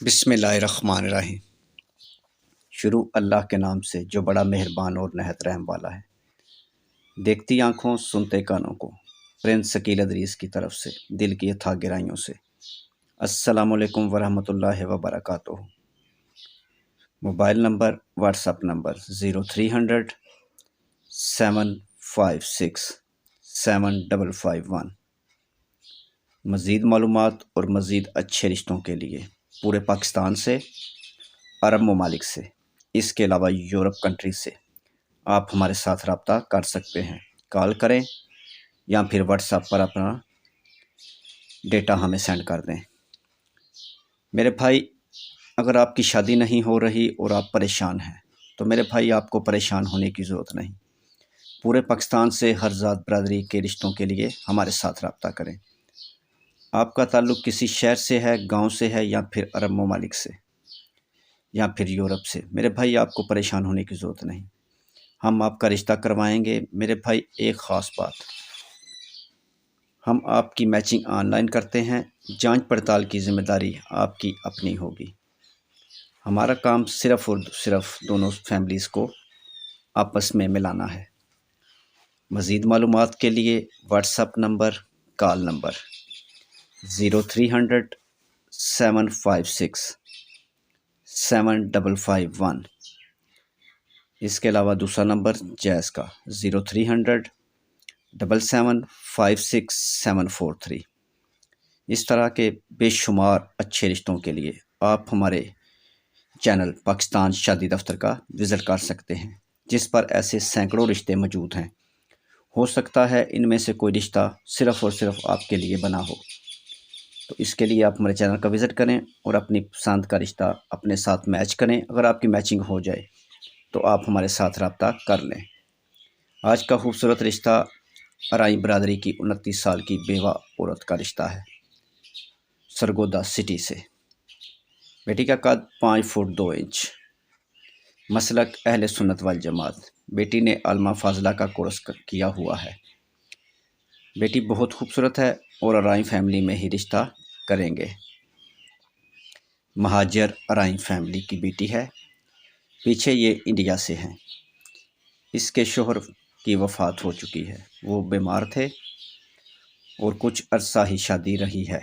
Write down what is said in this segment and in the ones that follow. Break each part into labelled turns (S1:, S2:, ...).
S1: بسم اللہ الرحمن الرحیم۔ شروع اللہ کے نام سے جو بڑا مہربان اور نہایت رحم والا ہے۔ دیکھتی آنکھوں سنتے کانوں کو، پرنس ثقیل ادریس کی طرف سے دل کی اتھا گہرائیوں سے السلام علیکم ورحمۃ اللہ وبرکاتہ۔ Mobile number, what's up number 0300 756 7551۔ مزید معلومات اور مزید اچھے رشتوں کے لیے پورے پاکستان سے، عرب ممالک سے، اس کے علاوہ یورپ کنٹری سے آپ ہمارے ساتھ رابطہ کر سکتے ہیں۔ کال کریں یا پھر واٹس ایپ پر اپنا ڈیٹا ہمیں سینڈ کر دیں۔ میرے بھائی، اگر آپ کی شادی نہیں ہو رہی اور آپ پریشان ہیں تو میرے بھائی آپ کو پریشان ہونے کی ضرورت نہیں۔ پورے پاکستان سے ہر ذات برادری کے رشتوں کے لیے ہمارے ساتھ رابطہ کریں۔ آپ کا تعلق کسی شہر سے ہے، گاؤں سے ہے، یا پھر عرب ممالک سے، یا پھر یورپ سے، میرے بھائی آپ کو پریشان ہونے کی ضرورت نہیں۔ ہم آپ کا رشتہ کروائیں گے۔ میرے بھائی ایک خاص بات، ہم آپ کی میچنگ آن لائن کرتے ہیں۔ جانچ پڑتال کی ذمہ داری آپ کی اپنی ہوگی۔ ہمارا کام صرف اور صرف دونوں فیملیز کو آپس میں ملانا ہے۔ مزید معلومات کے لیے what's app number, call number 0300 756 7551۔ اس کے علاوہ دوسرا نمبر جیز کا 0300 775 743۔ اس طرح کے بے شمار اچھے رشتوں کے لیے آپ ہمارے چینل پاکستان شادی دفتر کا وزٹ کر سکتے ہیں، جس پر ایسے سینکڑوں رشتے موجود ہیں۔ ہو سکتا ہے ان میں سے کوئی رشتہ صرف اور صرف آپ کے لیے بنا ہو، تو اس کے لیے آپ ہمارے چینل کا وزٹ کریں اور اپنی پسند کا رشتہ اپنے ساتھ میچ کریں۔ اگر آپ کی میچنگ ہو جائے تو آپ ہمارے ساتھ رابطہ کر لیں۔ آج کا خوبصورت رشتہ ارائی برادری کی 29 سال کی بیوہ عورت کا رشتہ ہے، سرگودا سٹی سے۔ بیٹی کا قد 5 فٹ 2 انچ، مسلک اہل سنت والجماعت۔ بیٹی نے عالمہ فاضلہ کا کورس کیا ہوا ہے۔ بیٹی بہت خوبصورت ہے اور ارائی فیملی میں ہی رشتہ کریں گے۔ مہاجر ارائی فیملی کی بیٹی ہے۔ پیچھے یہ انڈیا سے ہیں۔ اس کے شوہر کی وفات ہو چکی ہے، وہ بیمار تھے اور کچھ عرصہ ہی شادی رہی ہے۔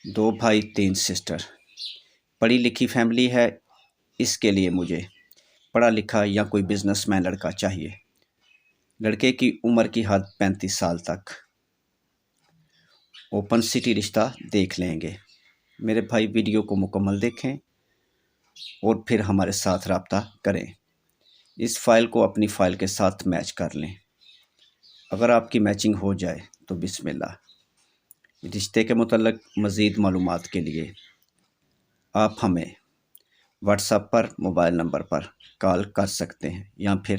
S1: 2 بھائی 3 سسٹر۔ پڑھی لکھی فیملی ہے۔ اس کے لیے مجھے پڑھا لکھا یا کوئی بزنس مین لڑکا چاہیے۔ لڑکے کی عمر کی حد 35 سال تک۔ اوپن سٹی رشتہ دیکھ لیں گے۔ میرے بھائی ویڈیو کو مکمل دیکھیں اور پھر ہمارے ساتھ رابطہ کریں۔ اس فائل کو اپنی فائل کے ساتھ میچ کر لیں۔ اگر آپ کی میچنگ ہو جائے تو بسم اللہ۔ رشتے کے متعلق مزید معلومات کے لیے آپ ہمیں واٹس ایپ پر موبائل نمبر پر کال کر سکتے ہیں یا پھر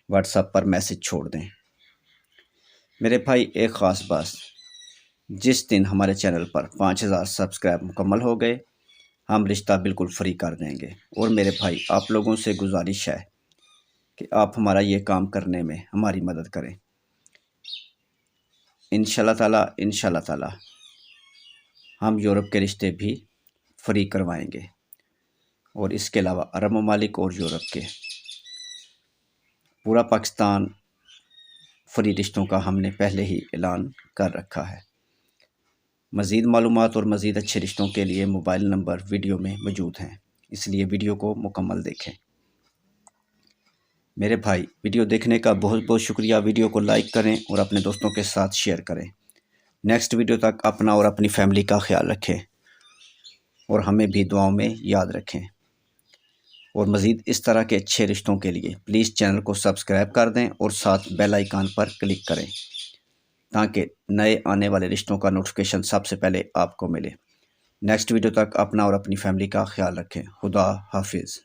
S1: واٹس ایپ پر میسج چھوڑ دیں۔ میرے بھائی ایک خاص بات، جس دن ہمارے چینل پر 5000 سبسکرائب مکمل ہو گئے، ہم رشتہ بالکل فری کر دیں گے۔ اور میرے بھائی آپ لوگوں سے گزارش ہے کہ آپ ہمارا یہ کام کرنے میں ہماری مدد کریں۔ انشاءاللہ تعالی ہم یورپ کے رشتے بھی فری کروائیں گے، اور اس کے علاوہ عرب ممالک اور یورپ کے پورا پاکستان فری رشتوں کا ہم نے پہلے ہی اعلان کر رکھا ہے۔ مزید معلومات اور مزید اچھے رشتوں کے لیے موبائل نمبر ویڈیو میں موجود ہیں، اس لیے ویڈیو کو مکمل دیکھیں۔ میرے بھائی ویڈیو دیکھنے کا بہت بہت شکریہ۔ ویڈیو کو لائک کریں اور اپنے دوستوں کے ساتھ شیئر کریں۔ نیکسٹ ویڈیو تک اپنا اور اپنی فیملی کا خیال رکھیں اور ہمیں بھی دعاؤں میں یاد رکھیں۔ اور مزید اس طرح کے اچھے رشتوں کے لیے پلیز چینل کو سبسکرائب کر دیں اور ساتھ بیل آئیکن پر کلک کریں تاکہ نئے آنے والے رشتوں کا نوٹیفیکیشن سب سے پہلے آپ کو ملے۔ نیکسٹ ویڈیو تک اپنا اور اپنی فیملی کا خیال رکھیں۔ خدا حافظ۔